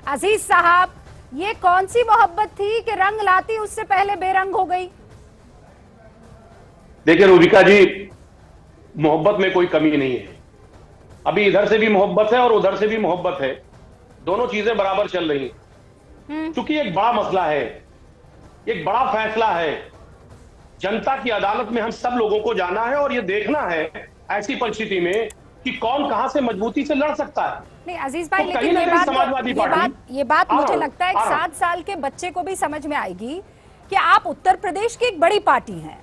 अजीज साहब, ये कौन सी मोहब्बत थी कि रंग लाती उससे पहले बेरंग हो गई? देखिए रूबिका जी, मोहब्बत में कोई कमी नहीं है। अभी इधर से भी मोहब्बत है और उधर से भी मोहब्बत है। दोनों चीजें बराबर चल रही हैं। क्योंकि एक बड़ा मसला है, एक बड़ा फैसला है। जनता की अदालत में हम सब लोगों को जाना है और ये देखना है ऐसी परिस्थिति में कि कौन कहां से मजबूती से लड़ सकता है। नहीं अजीज भाई, तो लेकिन ये बात हाँ, मुझे लगता है एक 7 साल के बच्चे को भी समझ में आएगी कि आप उत्तर प्रदेश की एक बड़ी पार्टी हैं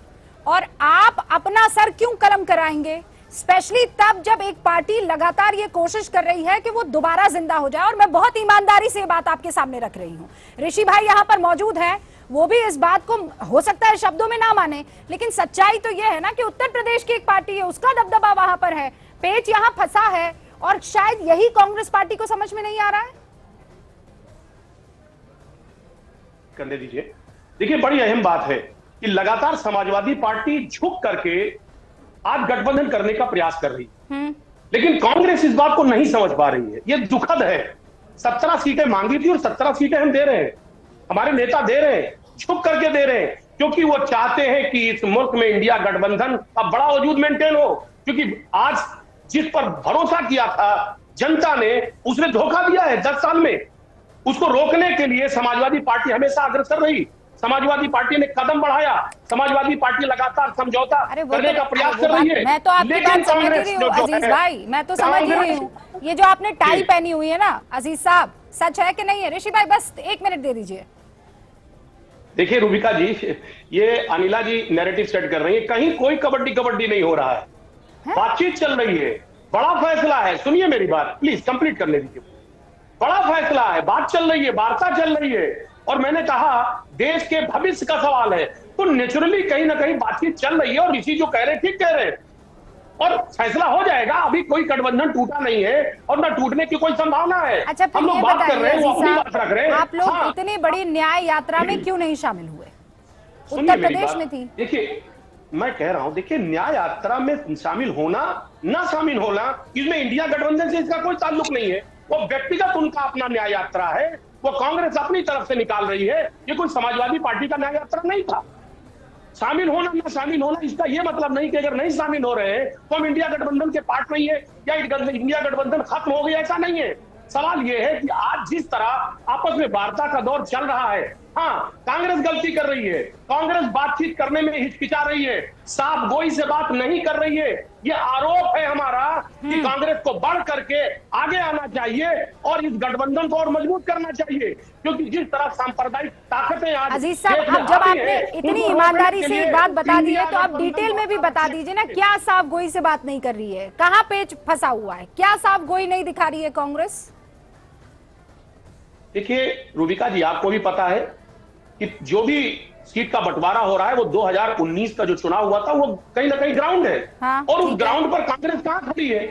और आप अपना सर क्यों कलम कराएंगे, स्पेशली तब जब एक पार्टी लगातार ये कोशिश कर रही है कि वो दोबारा जिंदा हो जाए। और मैं बहुत ईमानदारी से ये बात आपके सामने रख रही हूँ। ऋषि भाई यहाँ पर मौजूद हैं, वो भी इस बात को हो सकता है शब्दों में ना माने, लेकिन सच्चाई तो ये है ना कि उत्तर प्रदेश की एक पार्टी है, उसका दबदबा वहां पर है, पेच यहाँ फंसा है और शायद यही कांग्रेस पार्टी को समझ में नहीं आ रहा है। करने दीजिए। देखिए, बड़ी अहम बात है कि लगातार समाजवादी पार्टी झुक करके आज गठबंधन करने का प्रयास कर रही है, लेकिन कांग्रेस इस बात को नहीं समझ पा रही है। यह दुखद है। 17 सीटें मांगी थी और 17 सीटें हम दे रहे हैं, हमारे नेता दे रहे हैं, झुक करके दे रहे हैं, क्योंकि वो चाहते हैं कि इस मुल्क में इंडिया गठबंधन का बड़ा वजूद मेंटेन हो। क्योंकि आज जिस पर भरोसा किया था जनता ने, उसने धोखा दिया है 10 साल में। उसको रोकने के लिए समाजवादी पार्टी हमेशा अग्रसर रही। समाजवादी पार्टी ने कदम बढ़ाया, समाजवादी पार्टी लगातार समझौता करने का प्रयास कर रही है। मैं तो आपकी बात समझ रही हूँ अजीज भाई, मैं तो समझ रही हूँ। ये जो आपने टाई पहनी हुई है ना अजीज साहब, सच है कि नहीं है? ऋषि भाई बस 1 मिनट दे दीजिए। देखिए रूबिका जी, ये अनिला जी नैरेटिव सेट कर रही है, कहीं कोई कबड्डी नहीं हो रहा है, बातचीत चल रही है, बड़ा फैसला है। सुनिए मेरी बात, प्लीज कंप्लीट करने दीजिए। बड़ा फैसला है, बात चल रही है, वार्ता चल रही है, और मैंने कहा देश के भविष्य का सवाल है, तो नेचुरली कहीं ना कहीं बातचीत चल रही है। और ऋषि जो कह रहे ठीक कह रहे हैं, और फैसला हो जाएगा। अभी कोई गठबंधन टूटा नहीं है और ना टूटने की कोई संभावना है। अच्छा, हम लोग बात कर रहे हैं, वो अपनी बात रख रहे हैं। आप लोग इतनी बड़ी न्याय यात्रा में क्यों नहीं शामिल हुए? उत्तर प्रदेश में थी। देखिए, मैं कह रहा हूं, देखिए न्याय यात्रा में शामिल होना ना शामिल होना, इसमें इंडिया गठबंधन से इसका कोई ताल्लुक नहीं है। वो व्यक्तिगत उनका अपना न्याय यात्रा है, वो कांग्रेस अपनी तरफ से निकाल रही है। ये कोई समाजवादी पार्टी का न्याय यात्रा नहीं था। शामिल होना ना शामिल होना, इसका ये मतलब नहीं कि अगर नहीं शामिल हो रहे हैं तो हम इंडिया गठबंधन के पार्ट नहीं है या इंडिया गठबंधन खत्म हो गया, ऐसा नहीं है। सवाल यह है कि आज जिस तरह आपस में वार्ता का दौर चल रहा है, हाँ कांग्रेस गलती कर रही है, कांग्रेस बातचीत करने में हिचकिचा रही है, साफ गोई से बात नहीं कर रही है। ये आरोप है हमारा कि कांग्रेस को बढ़ करके आगे आना चाहिए और इस गठबंधन को और मजबूत करना चाहिए, क्योंकि जिस तरह सांप्रदायिक ताकतें आज अजीज साहब, अब जब आपने इतनी ईमानदारी से एक बात बता दी है तो आप डिटेल में भी बता दीजिए ना, क्या साफ गोई से बात नहीं कर रही है, कहाँ पेच फंसा हुआ है, क्या साफ गोई नहीं दिखा रही है कांग्रेस? देखिए रूबिका जी, आपको भी पता है कि जो भी सीट का बंटवारा हो रहा है वो 2019 का जो चुनाव हुआ था वो कहीं ना कहीं ग्राउंड है। हाँ, और उस ग्राउंड पर कांग्रेस कहां खड़ी है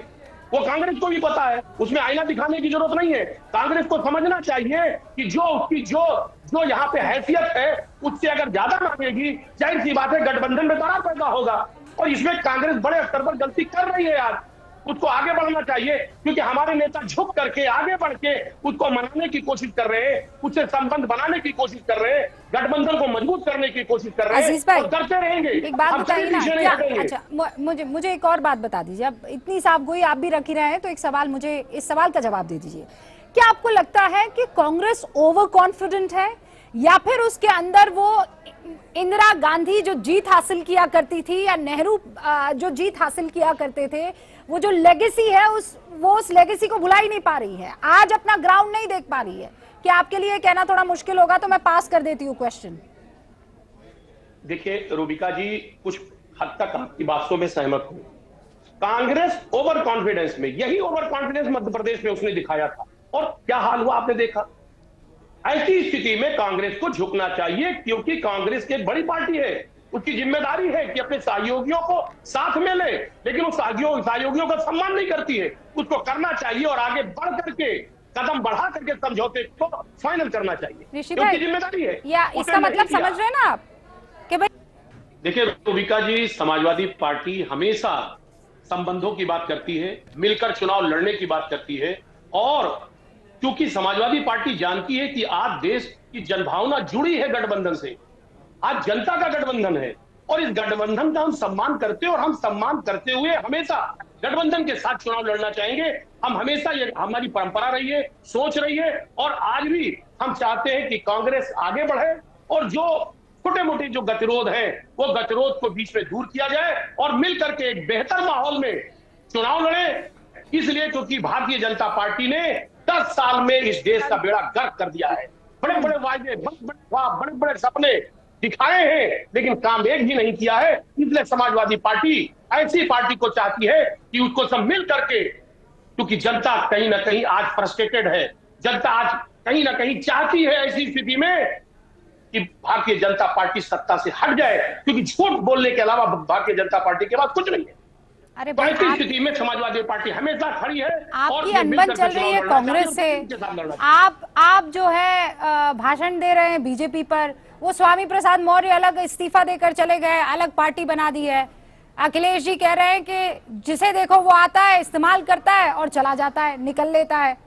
वो कांग्रेस को भी पता है। उसमें आईना दिखाने की जरूरत नहीं है। कांग्रेस को समझना चाहिए कि जो उसकी जो यहाँ पे हैसियत है उससे अगर ज्यादा मांगेगी, जाहिर सी बात है गठबंधन में दरार पैदा होगा। और इसमें कांग्रेस बड़े स्तर पर गलती कर रही है यार, उसको आगे बढ़ना चाहिए, क्योंकि हमारे नेता झुक करके आगे बढ़ के उसको मनाने की कोशिश कर रहे हैं, उससे संबंध बनाने की कोशिश कर रहे हैं, गठबंधन को मजबूत करने की कोशिश कर रहे हैं और करते रहेंगे। एक बात बताइए ना, क्या अच्छा मुझे एक और बात बता दीजिए। अब इतनी साफ गोई आप भी रख ही रहे हैं तो एक सवाल, मुझे इस सवाल का जवाब दे दीजिए। क्या आपको लगता है कि कांग्रेस ओवर कॉन्फिडेंट है या फिर उसके अंदर वो इंदिरा गांधी जो जीत हासिल किया करती थी या नेहरू जो जीत हासिल किया करते थे, वो जो लेगेसी है वो उस लेगेसी को भुला ही नहीं पा रही है, आज अपना ग्राउंड नहीं देख पा रही है? क्या आपके लिए कहना थोड़ा मुश्किल होगा तो मैं पास कर देती हूँ क्वेश्चन। देखिए रूबिका जी, कुछ हद तक आपकी बातों में सहमत हूं। कांग्रेस ओवर कॉन्फिडेंस में, यही ओवर कॉन्फिडेंस मध्य प्रदेश में उसने दिखाया था और क्या हाल हुआ आपने देखा। ऐसी स्थिति में कांग्रेस को झुकना चाहिए, क्योंकि कांग्रेस की बड़ी पार्टी है, उसकी जिम्मेदारी है कि अपने सहयोगियों को साथ में ले, लेकिन उस सहयोगियों का सम्मान नहीं करती है। उसको करना चाहिए और आगे बढ़ करके कदम बढ़ा करके समझौते को फाइनल करना चाहिए, क्योंकि जिम्मेदारी है। या इसका मतलब समझ रहे हैं ना आप कि भाई? देखिए रूबिका जी, समाजवादी पार्टी हमेशा संबंधों की बात करती है, मिलकर चुनाव लड़ने की बात करती है और क्योंकि समाजवादी पार्टी जानती है कि आज देश की जनभावना जुड़ी है गठबंधन से। आज जनता का गठबंधन है और इस गठबंधन का हम सम्मान करते हैं और हम सम्मान करते हुए हमेशा गठबंधन के साथ चुनाव लड़ना चाहेंगे। हम हमेशा, ये हमारी परंपरा रही है, सोच रही है, और आज भी हम चाहते हैं कि कांग्रेस आगे बढ़े और जो छोटे मोटे जो गतिरोध हैं वो गतिरोध को बीच में दूर किया जाए और मिलकर के एक बेहतर माहौल में चुनाव लड़े। इसलिए क्योंकि भारतीय जनता पार्टी ने 10 साल में इस देश का बेड़ा गर्क कर दिया है। बड़े बड़े वायदे, बड़े बड़े सपने दिखाए हैं, लेकिन काम एक भी नहीं किया है। इसलिए समाजवादी पार्टी ऐसी पार्टी को चाहती है कि उसको सब मिल करके, क्योंकि जनता कहीं ना कहीं आज फ्रस्ट्रेटेड है, जनता आज कहीं ना कहीं चाहती है ऐसी स्थिति में कि भारतीय जनता पार्टी सत्ता से हट जाए, क्योंकि झूठ बोलने के अलावा भारतीय जनता पार्टी के पास कुछ नहीं है। अरे तो ऐसी स्थिति में समाजवादी पार्टी हमेशा खड़ी है। आपकी अनबन चल रही है कांग्रेस से, आप जो है भाषण दे रहे हैं बीजेपी पर, वो स्वामी प्रसाद मौर्य अलग इस्तीफा देकर चले गए, अलग पार्टी बना दी है। अखिलेश जी कह रहे हैं कि जिसे देखो वो आता है, इस्तेमाल करता है और चला जाता है, निकल लेता है।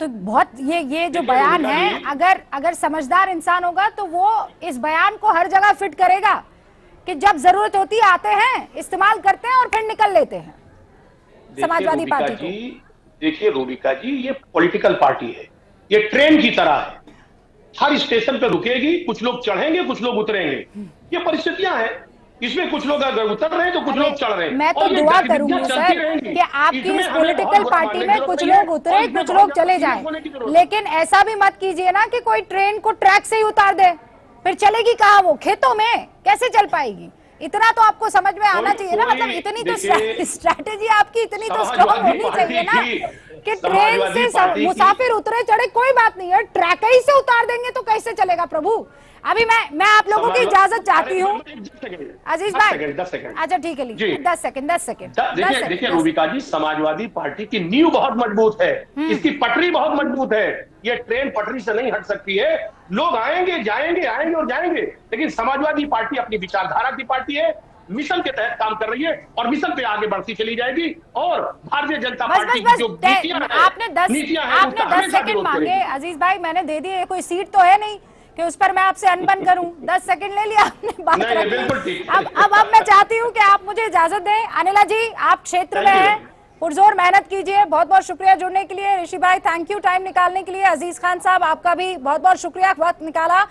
तो बहुत ये जो बयान है, अगर समझदार इंसान होगा तो वो इस बयान को हर जगह फिट करेगा कि जब जरूरत होती है आते हैं, इस्तेमाल करते हैं और फिर निकल लेते हैं समाजवादी पार्टी को। देखिए रूबिका जी, ये पॉलिटिकल पार्टी है, ये ट्रेन की तरह है, हर स्टेशन पे रुकेगी, कुछ लोग चढ़ेंगे कुछ लोग उतरेंगे, ये परिस्थितियां हैं। इसमें कुछ लोग अगर उतर रहे हैं तो कुछ लोग चढ़ रहे हैं। मैं तो दुआ करूंगी सर कि आपकी इस पॉलिटिकल पार्टी में कुछ लोग उतरे कुछ लोग चले जाएं, लेकिन ऐसा भी मत कीजिए ना कि कोई ट्रेन को ट्रैक से ही उतार दे, फिर चलेगी कहाँ वो, खेतों में कैसे चल पाएगी? इतना तो आपको समझ में आना चाहिए ना, मतलब इतनी तो स्ट्रैटेजी आपकी इतनी तो स्ट्रॉन्ग होनी चाहिए ना कि ट्रेन से मुसाफिर उतरे चढ़े कोई बात नहीं है, ट्रैक ही से उतार देंगे तो कैसे चलेगा प्रभु। अभी मैं आप लोगों की इजाजत चाहती हूँ अजीज भाई। 10 सेकंड। अच्छा ठीक है, लीजिए 10 सेकंड। देखिए रूबिका जी, समाजवादी पार्टी की नींव बहुत मजबूत है, इसकी पटरी बहुत मजबूत है, ये ट्रेन पटरी से नहीं हट सकती है। लोग आएंगे जाएंगे, आएंगे और जाएंगे, लेकिन समाजवादी पार्टी अपनी विचारधारा की पार्टी है, मिशन के तहत काम कर रही है और मिशन पे आगे बढ़ती चली जाएगी। और भारतीय जनता पार्टी की जो नीतियां हैं, आपने 10 सेकंड मांगे अजीज भाई, मैंने दे दिए, कोई सीट तो है नहीं कि उस पर मैं आपसे अनबन करूं। 10 सेकंड ले लिया आपने बात रखी। अब मैं चाहती हूं कि आप मुझे इजाजत दें। अनिला जी, आप क्षेत्र में हैं, पुरजोर मेहनत कीजिए। बहुत बहुत शुक्रिया जुड़ने के लिए। ऋषि भाई थैंक यू टाइम निकालने के लिए। अजीज खान साहब आपका भी बहुत बहुत शुक्रिया, वक्त निकाला।